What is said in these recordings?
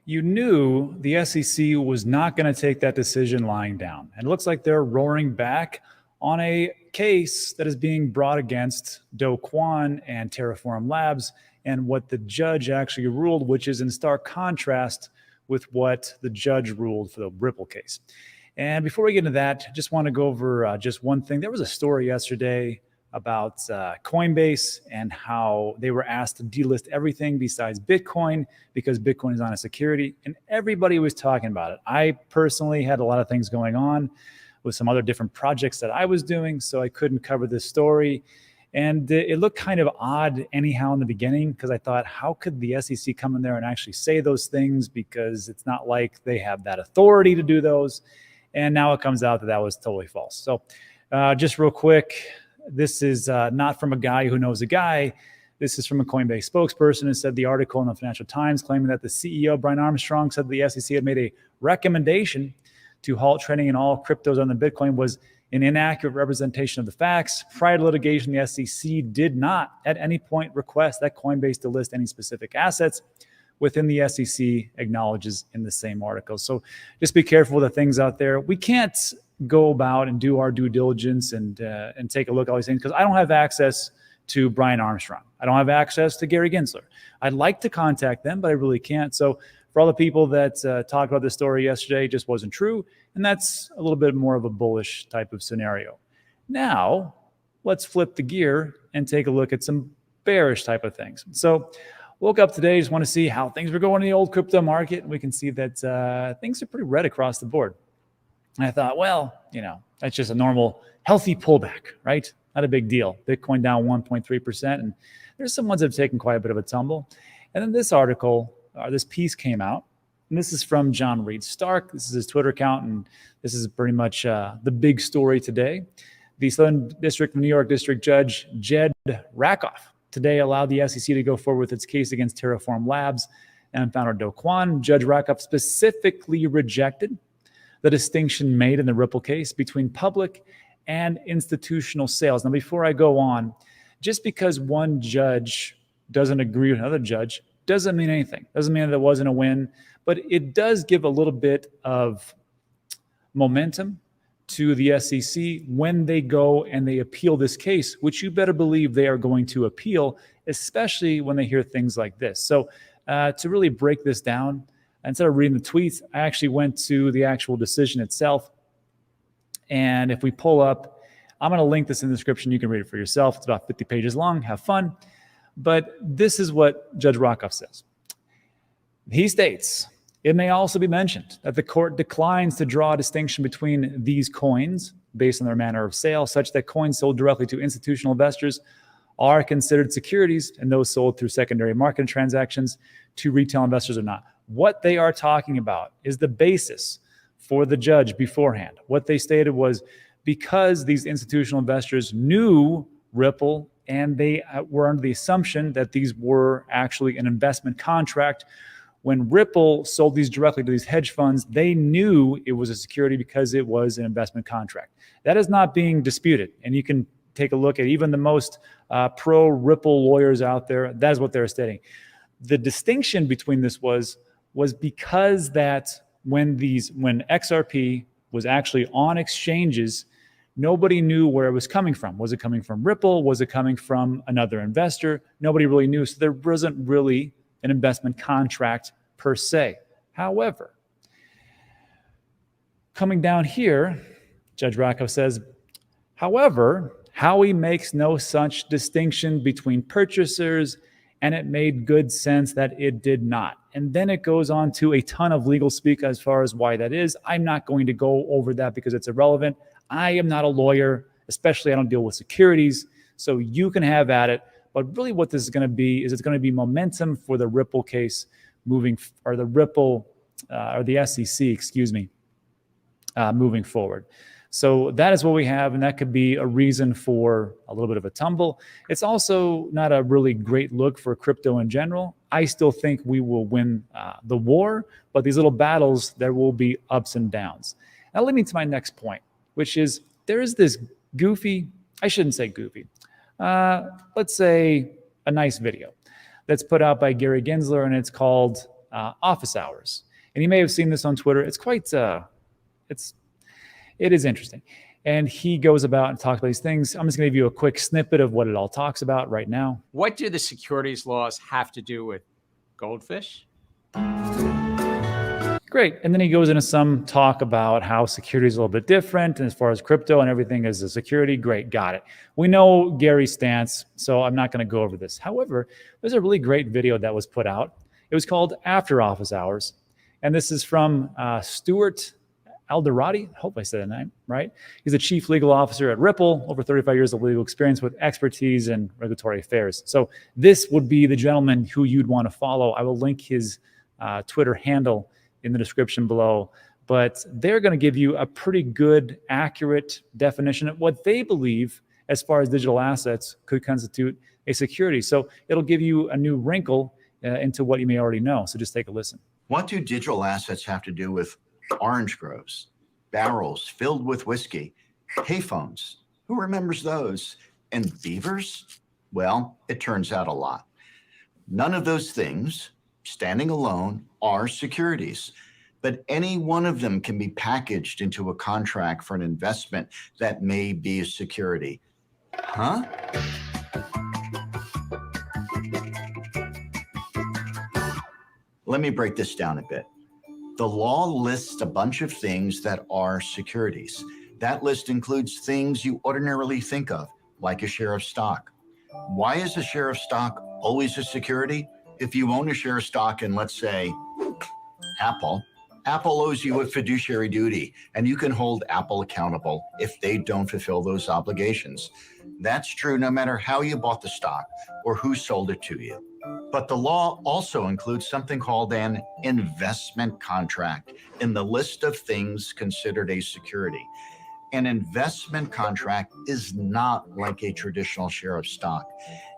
you knew the SEC was not going to take that decision lying down. And it looks like they're roaring back on a case that is being brought against Do Kwon and Terraform Labs and what the judge actually ruled, which is in stark contrast with what the judge ruled for the Ripple case. And before we get into that, I just want to go over just one thing. There was a story yesterday about Coinbase and how they were asked to delist everything besides Bitcoin because Bitcoin is not a security, and everybody was talking about it. I personally had a lot of things going on with some other different projects that I was doing, so I couldn't cover this story. And it looked kind of odd anyhow in the beginning because I thought, how could the SEC come in there and actually say those things, because it's not like they have that authority to do those. And now it comes out that that was totally false. So just real quick, this is not from a guy who knows a guy. This is from a Coinbase spokesperson who said the article in the Financial Times claiming that the CEO, Brian Armstrong, said the SEC had made a recommendation to halt trading in all cryptos on the Bitcoin was an inaccurate representation of the facts. Prior to litigation, the SEC did not at any point request that Coinbase to list any specific assets within the SEC, acknowledges in the same article. So just be careful with the things out there. We can't go about and do our due diligence and take a look at all these things because I don't have access to Brian Armstrong. I don't have access to Gary Gensler. I'd like to contact them, but I really can't. So for all the people that talked about this story yesterday, it just wasn't true. And that's a little bit more of a bullish type of scenario. Now, let's flip the gear and take a look at some bearish type of things. So woke up today, just want to see how things were going in the old crypto market. We can see that things are pretty red across the board. And I thought, well, that's just a normal healthy pullback, right? Not a big deal. Bitcoin down 1.3%. And there's some ones that have taken quite a bit of a tumble. And then this article, this piece came out. And this is from John Reed Stark. This is his Twitter account. And this is pretty much the big story today. The Southern District of New York District Judge Jed Rakoff today allowed the SEC to go forward with its case against Terraform Labs and founder Do Kwon. Judge Rakoff specifically rejected the distinction made in the Ripple case between public and institutional sales. Now, before I go on, just because one judge doesn't agree with another judge doesn't mean anything. Doesn't mean that it wasn't a win, but it does give a little bit of momentum to the SEC when they go and they appeal this case, which you better believe they are going to appeal, especially when they hear things like this. So to really break this down, instead of reading the tweets, I actually went to the actual decision itself. And if we pull up, I'm going to link this in the description. You can read it for yourself. It's about 50 pages long. Have fun. But this is what Judge Rakoff says. He states, it may also be mentioned that the court declines to draw a distinction between these coins based on their manner of sale, such that coins sold directly to institutional investors are considered securities and those sold through secondary market transactions to retail investors are not. What they are talking about is the basis for the judge beforehand. What they stated was because these institutional investors knew Ripple and they were under the assumption that these were actually an investment contract. When Ripple sold these directly to these hedge funds, they knew it was a security because it was an investment contract. That is not being disputed. And you can take a look at even the most pro-Ripple lawyers out there. That is what they're stating. The distinction between this was because that when XRP was actually on exchanges, nobody knew where it was coming from. Was it coming from Ripple? Was it coming from another investor? Nobody really knew. So there wasn't really an investment contract per se. However, coming down here, Judge Rakoff says, however, Howie makes no such distinction between purchasers, and it made good sense that it did not. And then it goes on to a ton of legal speak as far as why that is. I'm not going to go over that because it's irrelevant. I am not a lawyer, especially I don't deal with securities, so you can have at it. But really what this is going to be is it's going to be momentum for the Ripple case moving, or the Ripple, or the SEC, moving forward. So that is what we have, and that could be a reason for a little bit of a tumble. It's also not a really great look for crypto in general. I still think we will win the war, but these little battles, there will be ups and downs. That leads me to my next point, which is there is this goofy, I shouldn't say goofy, let's say a nice video that's put out by Gary Gensler, and it's called office hours. And you may have seen this on Twitter. It's quite, it is interesting. And he goes about and talks about these things. I'm just going to give you a quick snippet of what it all talks about right now. What do the securities laws have to do with goldfish? Great. And then he goes into some talk about how security is a little bit different. And as far as crypto and everything is a security, great, got it. We know Gary's stance, so I'm not going to go over this. However, there's a really great video that was put out. It was called After Office Hours. And this is from Stuart Alderati. I hope I said that name right. He's a chief legal officer at Ripple, over 35 years of legal experience with expertise in regulatory affairs. So this would be the gentleman who you'd want to follow. I will link his Twitter handle in the description below, but they're going to give you a pretty good, accurate definition of what they believe as far as digital assets could constitute a security. So it'll give you a new wrinkle into what you may already know. So just take a listen. What do digital assets have to do with orange groves, barrels filled with whiskey, payphones? Who remembers those? And beavers? Well, it turns out a lot. None of those things, standing alone, are securities, but any one of them can be packaged into a contract for an investment that may be a security. Huh? Let me break this down a bit. The law lists a bunch of things that are securities. That list includes things you ordinarily think of, like a share of stock. Why is a share of stock always a security? If you own a share of stock in, let's say, Apple owes you a fiduciary duty, and you can hold Apple accountable if they don't fulfill those obligations. That's true no matter how you bought the stock or who sold it to you. But the law also includes something called an investment contract in the list of things considered a security. An investment contract is not like a traditional share of stock.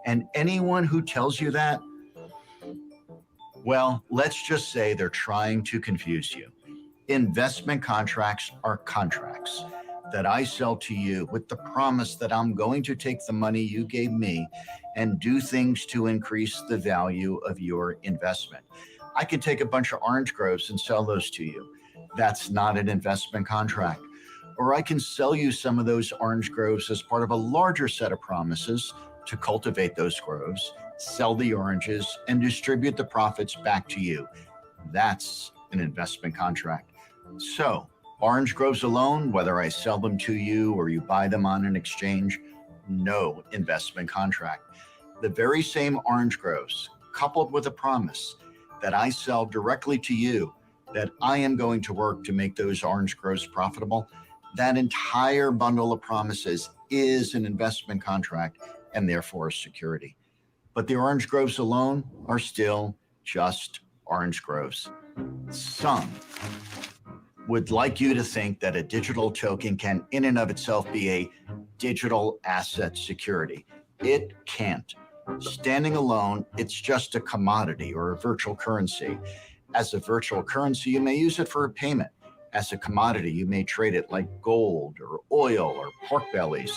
And anyone who tells you that, well, let's just say they're trying to confuse you. Investment contracts are contracts that I sell to you with the promise that I'm going to take the money you gave me and do things to increase the value of your investment. I can take a bunch of orange groves and sell those to you. That's not an investment contract. Or I can sell you some of those orange groves as part of a larger set of promises to cultivate those groves, sell the oranges, and distribute the profits back to you. That's an investment contract. So, orange groves alone, whether I sell them to you or you buy them on an exchange, no investment contract. The very same orange groves, coupled with a promise that I sell directly to you, that I am going to work to make those orange groves profitable, that entire bundle of promises is an investment contract and therefore a security. But the orange groves alone are still just orange groves. Some would like you to think that a digital token can in and of itself be a digital asset security. It can't. Standing alone, it's just a commodity or a virtual currency. As a virtual currency, you may use it for a payment. As a commodity, you may trade it like gold or oil or pork bellies.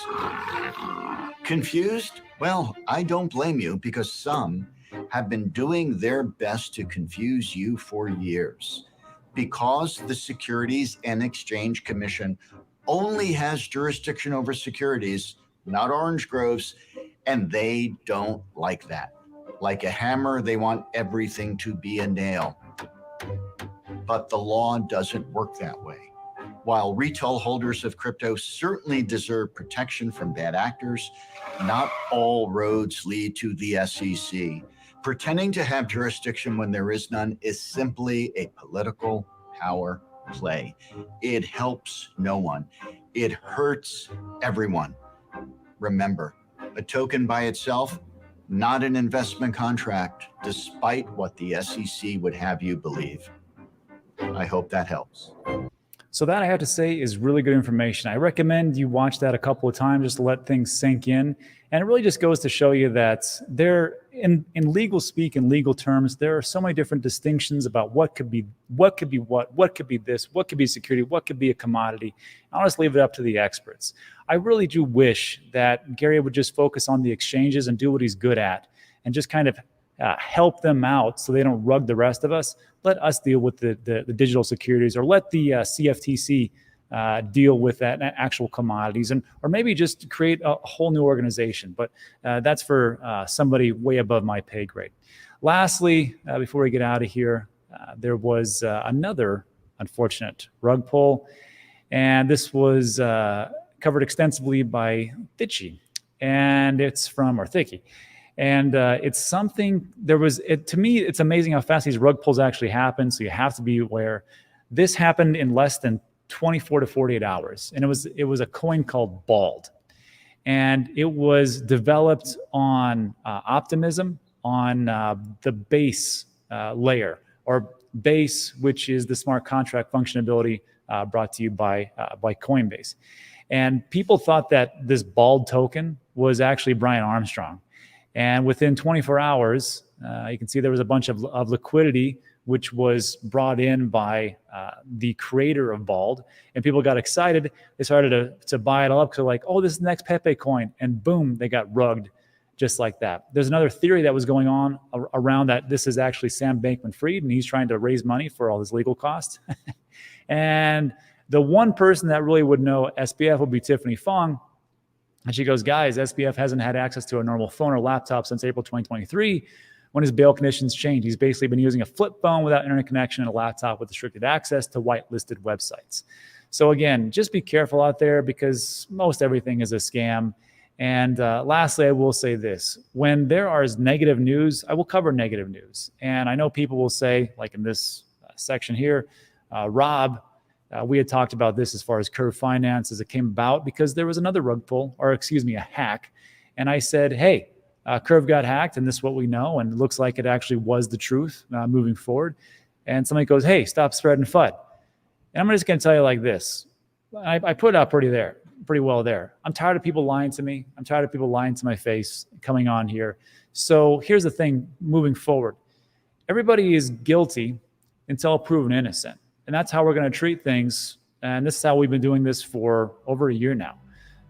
Confused? Well, I don't blame you, because some have been doing their best to confuse you for years. Because the Securities and Exchange Commission only has jurisdiction over securities, not orange groves, and they don't like that. Like a hammer, they want everything to be a nail. But the law doesn't work that way. While retail holders of crypto certainly deserve protection from bad actors, not all roads lead to the SEC. Pretending to have jurisdiction when there is none is simply a political power play. It helps no one. It hurts everyone. Remember, a token by itself, not an investment contract, despite what the SEC would have you believe. I hope that helps. So that, I have to say, is really good information. I recommend you watch that a couple of times just to let things sink in. And it really just goes to show you that there, in legal speak, in legal terms, there are so many different distinctions about what could be what could be this, what could be security, what could be a commodity. I'll just leave it up to the experts. I really do wish that Gary would just focus on the exchanges and do what he's good at, and just kind of help them out so they don't rug the rest of us. Let us deal with the digital securities, or let the CFTC deal with that actual commodities, or maybe just create a whole new organization. But that's for somebody way above my pay grade. Lastly, before we get out of here, there was another unfortunate rug pull, and this was covered extensively by Thicky, and it's from Thicky. And it's something, to me, it's amazing how fast these rug pulls actually happen. So you have to be aware. This happened in less than 24 to 48 hours. And it was a coin called Bald. And it was developed on optimism, on the base layer, or base, which is the smart contract functionality brought to you by Coinbase. And people thought that this Bald token was actually Brian Armstrong. And within 24 hours, you can see there was a bunch of liquidity, which was brought in by the creator of Bald. And people got excited. They started to buy it all up because they're like, oh, this is the next Pepe coin. And boom, they got rugged just like that. There's another theory that was going on around that this is actually Sam Bankman-Fried, and he's trying to raise money for all his legal costs. And the one person that really would know SBF would be Tiffany Fong. And she goes, guys, SBF hasn't had access to a normal phone or laptop since April 2023 when his bail conditions changed. He's basically been using a flip phone without internet connection and a laptop with restricted access to whitelisted websites. So again, just be careful out there, because most everything is a scam. And lastly, I will say this. When there is negative news, I will cover negative news. And I know people will say, like in this section here, Rob, we had talked about this as far as Curve Finance as it came about, because there was another rug pull, or excuse me, a hack. And I said, hey, Curve got hacked, and this is what we know. And it looks like it actually was the truth moving forward. And somebody goes, hey, stop spreading FUD. And I'm just going to tell you like this. I put it out pretty well there. I'm tired of people lying to me. I'm tired of people lying to my face coming on here. So here's the thing moving forward. Everybody is guilty until proven innocent. And that's how we're going to treat things. And this is how we've been doing this for over a year now,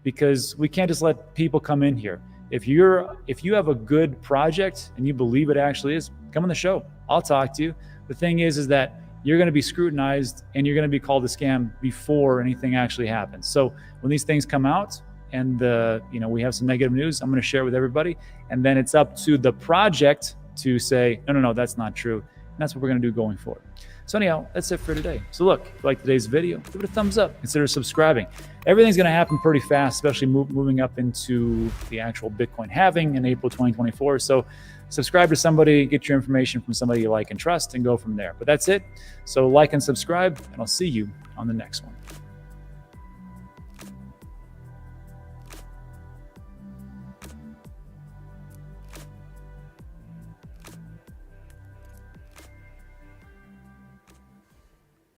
because we can't just let people come in here. If you have a good project and you believe it actually is, come on the show. I'll talk to you. The thing is that you're going to be scrutinized and you're going to be called a scam before anything actually happens. So when these things come out and we have some negative news, I'm going to share it with everybody. And then it's up to the project to say, no, that's not true. And that's what we're going to do going forward. So anyhow, that's it for today. So look, if you like today's video, give it a thumbs up. Consider subscribing. Everything's going to happen pretty fast, especially moving up into the actual Bitcoin halving in April 2024. So subscribe to somebody, get your information from somebody you like and trust, and go from there. But that's it. So like and subscribe, and I'll see you on the next one.